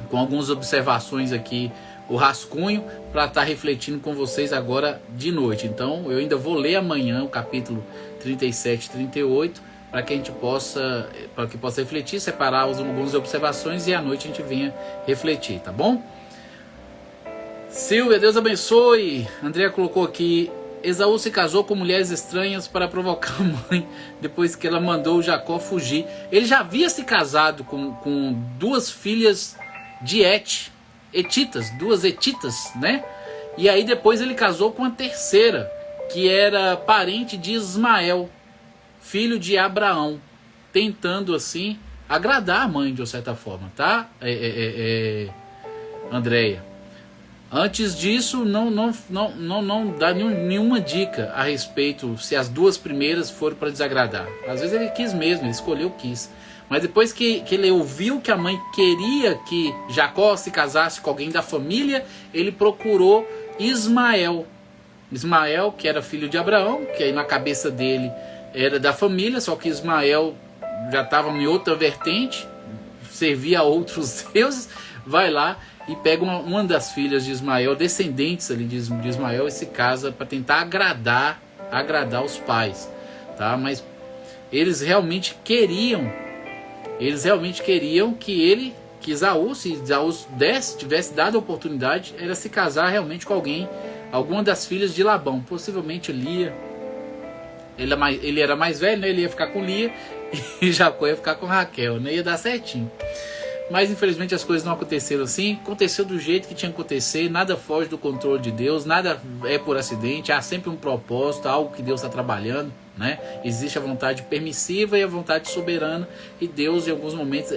com algumas observações aqui o rascunho para estar refletindo com vocês agora de noite. Então eu ainda vou ler amanhã o capítulo 37 e 38 para que a gente possa refletir, separar algumas observações e à noite a gente venha refletir, tá bom? Silvia, Deus abençoe. Andréa colocou aqui: Esaú se casou com mulheres estranhas para provocar a mãe depois que ela mandou Jacó fugir. Ele já havia se casado com 2 filhas de Etitas, 2 Etitas, né? E aí depois ele casou com a terceira, que era parente de Ismael, filho de Abraão, tentando assim agradar a mãe de uma certa forma, tá? Andréia. Antes disso, não dá nenhuma dica a respeito se as duas primeiras foram para desagradar. Às vezes ele quis mesmo, ele escolheu, quis. Mas depois que ele ouviu que a mãe queria que Jacó se casasse com alguém da família, ele procurou Ismael. Ismael, que era filho de Abraão, que aí na cabeça dele era da família, só que Ismael já estava em outra vertente, servia a outros deuses. Vai lá e pega uma das filhas de Ismael, descendentes ali de Ismael, e se casa para tentar agradar os pais, tá? Mas eles realmente queriam que Esaú, se Esaú tivesse dado a oportunidade, era se casar realmente com alguma das filhas de Labão, possivelmente Lia. Ele era mais velho, né? Ele ia ficar com Lia e Jacó ia ficar com Raquel, né? Ia dar certinho. Mas infelizmente as coisas não aconteceram assim. Aconteceu do jeito que tinha que acontecer. Nada foge do controle de Deus, nada é por acidente. Há sempre um propósito, algo que Deus está trabalhando, né? Existe a vontade permissiva e a vontade soberana, e Deus em alguns momentos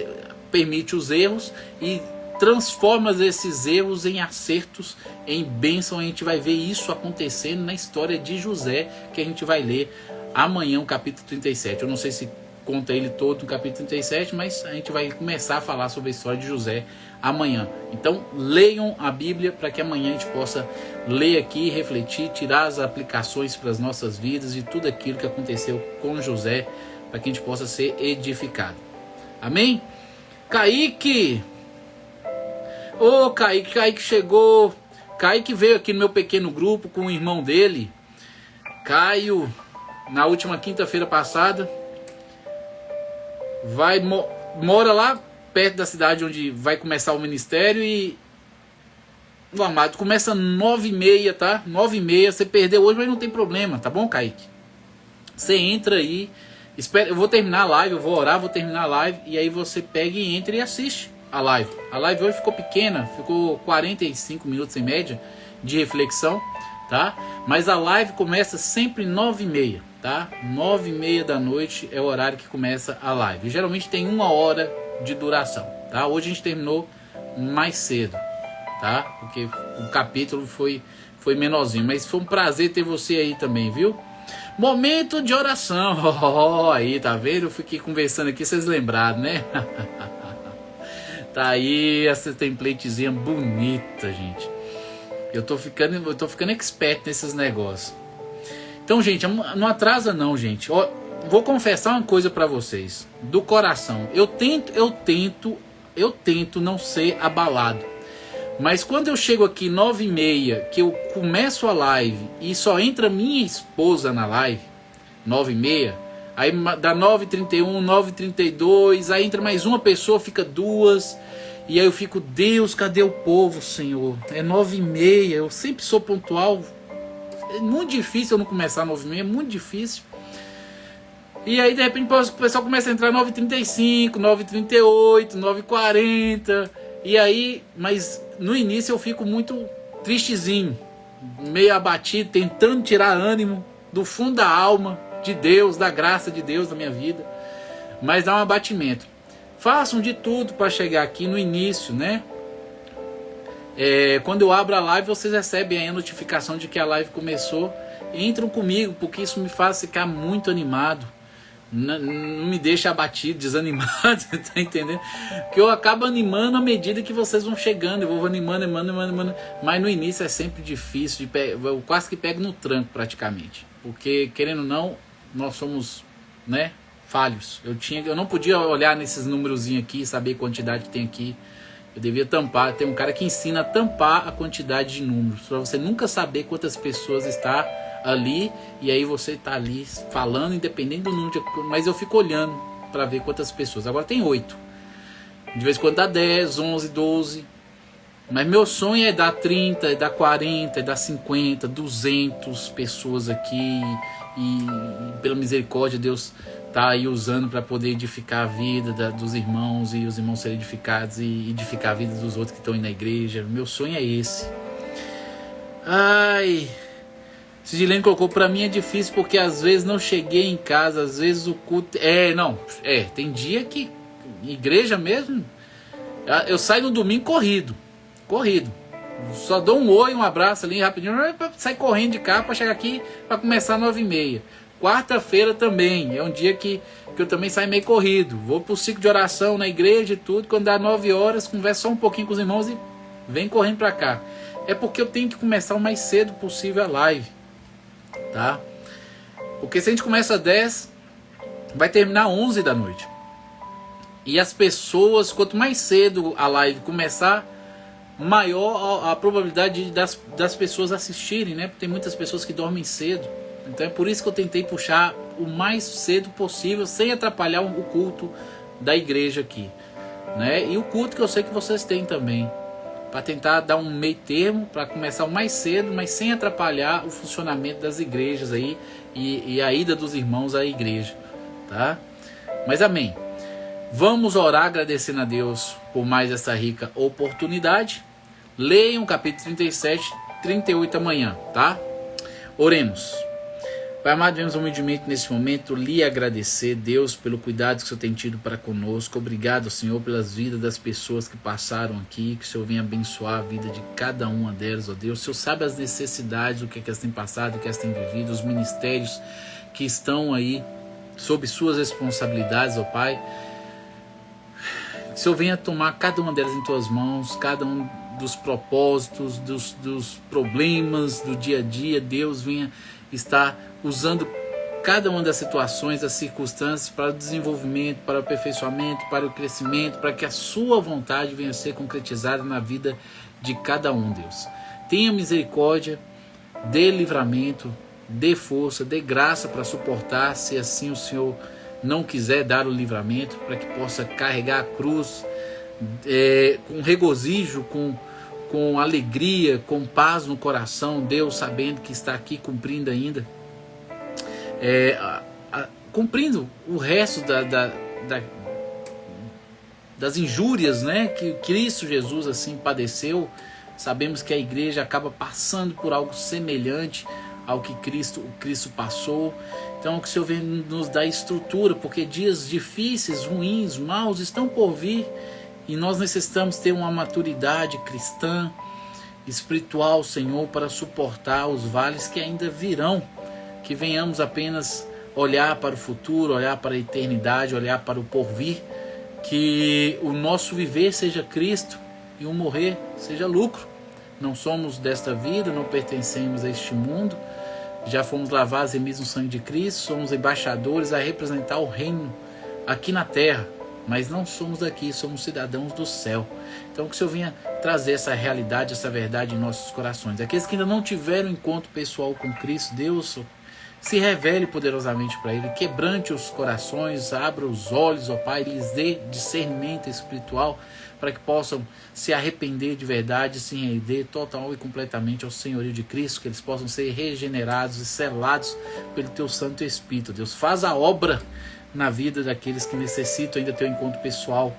permite os erros e transforma esses erros em acertos, em bênção. A gente vai ver isso acontecendo na história de José, que a gente vai ler amanhã, o capítulo 37. Eu não sei se conta ele todo no capítulo 37, mas a gente vai começar a falar sobre a história de José amanhã. Então leiam a Bíblia para que amanhã a gente possa ler aqui, refletir, tirar as aplicações para as nossas vidas de tudo aquilo que aconteceu com José, para que a gente possa ser edificado. Amém? Kaique! Ô Kaique chegou. Kaique veio aqui no meu pequeno grupo com o irmão dele, Caio, na última quinta-feira passada. Mora lá perto da cidade onde vai começar o ministério. E o amado começa 9h30, tá? 9h30, você perdeu hoje, mas não tem problema, tá bom, Kaique? Você entra aí, espera, eu vou terminar a live, eu vou orar, vou terminar a live, e aí você pega e entra e assiste a live. A live hoje ficou pequena, ficou 45 minutos em média de reflexão, tá? Mas a live começa sempre 9h30, tá? 9h30 da noite é o horário que começa a live. E geralmente tem 1 hora de duração, tá? Hoje a gente terminou mais cedo, tá? Porque o capítulo foi menorzinho, mas foi um prazer ter você aí também, viu? Momento de oração. Aí, tá vendo? Eu fiquei conversando aqui, vocês lembraram, né? Tá aí essa templatezinha bonita, gente. Eu tô ficando expert nesses negócios. Então, gente, não atrasa não, gente. Ó, vou confessar uma coisa pra vocês, do coração. Eu tento não ser abalado. Mas quando eu chego aqui 9h30, que eu começo a live e só entra minha esposa na live, 9h30, aí dá 9h31, 9h32, aí entra mais uma pessoa, fica 2, e aí eu fico, Deus, cadê o povo, Senhor? É 9h30, eu sempre sou pontual. É muito difícil eu não começar 9h30, é muito difícil. E aí de repente o pessoal começa a entrar 9h35, 9h38, 9h40, e aí, mas no início eu fico muito tristezinho, meio abatido, tentando tirar ânimo do fundo da alma de Deus, da graça de Deus na minha vida, mas dá um abatimento. Façam de tudo para chegar aqui no início, né? Quando eu abro a live, vocês recebem aí a notificação de que a live começou. Entram comigo, porque isso me faz ficar muito animado. Não me deixa abatido, desanimado, tá entendendo? Porque eu acabo animando à medida que vocês vão chegando. Eu vou animando. Mas no início é sempre difícil, eu quase que pego no tranco praticamente. Porque, querendo ou não, nós somos, né, falhos. Eu não podia olhar nesses númerozinhos aqui e saber a quantidade que tem aqui. Eu devia tampar. Tem um cara que ensina a tampar a quantidade de números, para você nunca saber quantas pessoas está ali, e aí você está ali falando, independente do número, mas eu fico olhando para ver quantas pessoas. Agora tem 8, de vez em quando dá 10, 11, 12, mas meu sonho é dar 30, é dar 40, é dar 50, 200 pessoas aqui, e pela misericórdia Deus está aí usando para poder edificar a vida dos irmãos, e os irmãos serem edificados e edificar a vida dos outros que estão aí na igreja. Meu sonho é esse. Ai, Sidilene colocou, para mim é difícil porque às vezes não cheguei em casa, às vezes o culto... tem dia que, igreja mesmo, eu saio no domingo corrido. Só dou um oi, um abraço ali rapidinho, sai correndo de carro para chegar aqui para começar às 9h30. Quarta-feira também, é um dia que eu também saio meio corrido. Vou pro ciclo de oração na igreja e tudo, quando dá 9 horas, converso só um pouquinho com os irmãos e vem correndo para cá. É porque eu tenho que começar o mais cedo possível a live, tá? Porque se a gente começa às 10, vai terminar às 11 da noite. E as pessoas, quanto mais cedo a live começar, maior a probabilidade das pessoas assistirem, né? Porque tem muitas pessoas que dormem cedo. Então é por isso que eu tentei puxar o mais cedo possível, sem atrapalhar o culto da igreja aqui, né? E o culto que eu sei que vocês têm também, para tentar dar um meio termo, para começar o mais cedo, mas sem atrapalhar o funcionamento das igrejas aí e a ida dos irmãos à igreja, tá? Mas amém. Vamos orar agradecendo a Deus por mais essa rica oportunidade. Leiam o capítulo 37, 38 amanhã, tá? Oremos. Pai amado, vemos humildemente nesse momento lhe agradecer, Deus, pelo cuidado que o Senhor tem tido para conosco. Obrigado, Senhor, pelas vidas das pessoas que passaram aqui, que o Senhor venha abençoar a vida de cada uma delas, ó Deus. O Senhor sabe as necessidades, o que elas têm passado, o que elas têm vivido, os ministérios que estão aí sob suas responsabilidades, ó Pai. Que o Senhor venha tomar cada uma delas em tuas mãos, cada um dos propósitos, dos problemas do dia a dia. Deus venha estar usando cada uma das situações, das circunstâncias para o desenvolvimento, para o aperfeiçoamento, para o crescimento, para que a sua vontade venha a ser concretizada na vida de cada um, Deus. Tenha misericórdia, dê livramento, dê força, dê graça para suportar, se assim o Senhor não quiser dar o livramento, para que possa carregar a cruz com regozijo, com alegria, com paz no coração, Deus sabendo que está aqui cumprindo ainda, cumprindo o resto das injúrias, né, que Cristo Jesus assim padeceu. Sabemos que a igreja acaba passando por algo semelhante ao que Cristo passou. Então que o Senhor venha nos dar estrutura, porque dias difíceis, ruins, maus estão por vir, e nós necessitamos ter uma maturidade cristã, espiritual, Senhor, para suportar os vales que ainda virão. Que venhamos apenas olhar para o futuro, olhar para a eternidade, olhar para o porvir. Que o nosso viver seja Cristo e o morrer seja lucro. Não somos desta vida, não pertencemos a este mundo. Já fomos lavados em mesmo sangue de Cristo, somos embaixadores a representar o reino aqui na terra. Mas não somos daqui, somos cidadãos do céu. Então que o Senhor venha trazer essa realidade, essa verdade em nossos corações. Aqueles que ainda não tiveram encontro pessoal com Cristo, Deus se revele poderosamente para ele, quebrante os corações, abra os olhos, ó Pai, lhes dê discernimento espiritual, para que possam se arrepender de verdade, se render total e completamente ao senhorio de Cristo, que eles possam ser regenerados e selados pelo Teu Santo Espírito. Deus, faz a obra na vida daqueles que necessitam ainda ter um encontro pessoal.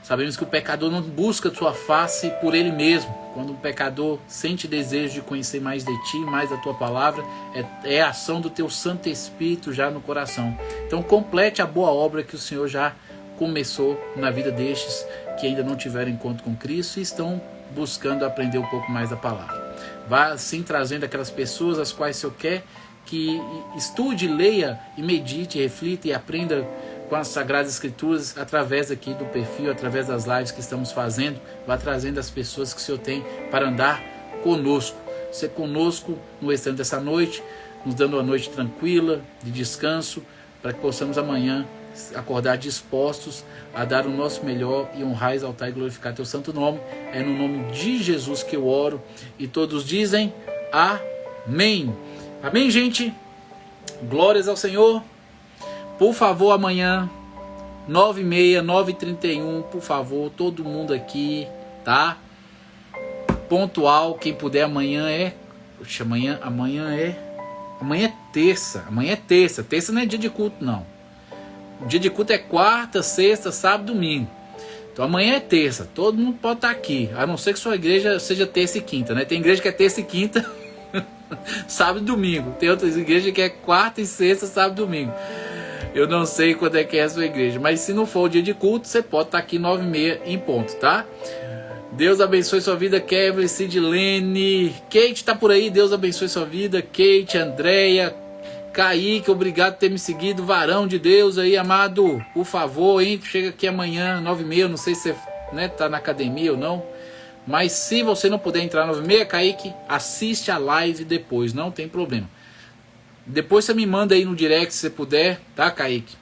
Sabemos que o pecador não busca a Tua face por ele mesmo. Quando o pecador sente desejo de conhecer mais de Ti, mais da Tua palavra, é a ação do Teu Santo Espírito já no coração. Então complete a boa obra que o Senhor já começou na vida destes que ainda não tiveram encontro com Cristo e estão buscando aprender um pouco mais da palavra. Vá assim trazendo aquelas pessoas as quais o Senhor quer que estude, leia e medite, reflita e aprenda com as Sagradas Escrituras através aqui do perfil, através das lives que estamos fazendo. Vá trazendo as pessoas que o Senhor tem para andar conosco. Ser conosco no restante dessa noite, nos dando uma noite tranquila, de descanso, para que possamos amanhã acordar dispostos a dar o nosso melhor e honrar, exaltar e glorificar Teu santo nome. É no nome de Jesus que eu oro e todos dizem amém. Amém, gente? Glórias ao Senhor. Por favor, amanhã 9h30, 9h31, por favor, todo mundo aqui, tá? Pontual, quem puder, amanhã é terça. Amanhã é terça. Terça não é dia de culto, não. O dia de culto é quarta, sexta, sábado, domingo. Então amanhã é terça. Todo mundo pode estar aqui, a não ser que sua igreja seja terça e quinta, né? Tem igreja que é terça e quinta. Sábado e domingo. Tem outras igrejas que é quarta e sexta, sábado e domingo. Eu não sei quando é que é a sua igreja, mas se não for o dia de culto, você pode estar aqui 9h30 em ponto, tá? Deus abençoe sua vida, Kevin, Sidlene, Kate tá por aí, Deus abençoe sua vida, Kate, Andréia, Kaique, obrigado por ter me seguido, varão de Deus aí, amado, por favor, hein? Chega aqui amanhã, 9h30, não sei se você, né, tá na academia ou não, mas se você não puder entrar 9h30, Kaique, assiste a live depois, não tem problema. Depois você me manda aí no direct se você puder, tá, Kaique?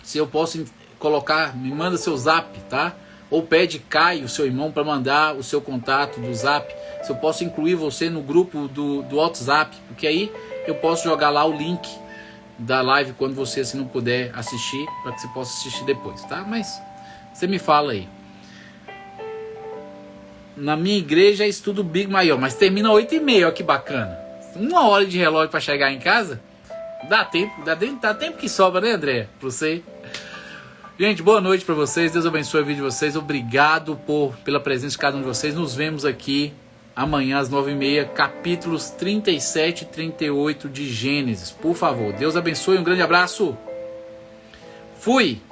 Se eu posso colocar, me manda seu zap, tá? Ou pede Caio, seu irmão, para mandar o seu contato do zap. Se eu posso incluir você no grupo do WhatsApp, porque aí eu posso jogar lá o link da live quando você assim não puder assistir, para que você possa assistir depois, tá? Mas você me fala aí. Na minha igreja é estudo Big Maior, mas termina 8h30, olha que bacana. 1 hora de relógio para chegar em casa. Dá tempo que sobra, né, André? Pra você. Gente, boa noite para vocês. Deus abençoe a vida de vocês. Obrigado pela presença de cada um de vocês. Nos vemos aqui amanhã às 9h30, capítulos 37 e 38 de Gênesis. Por favor, Deus abençoe. Um grande abraço. Fui!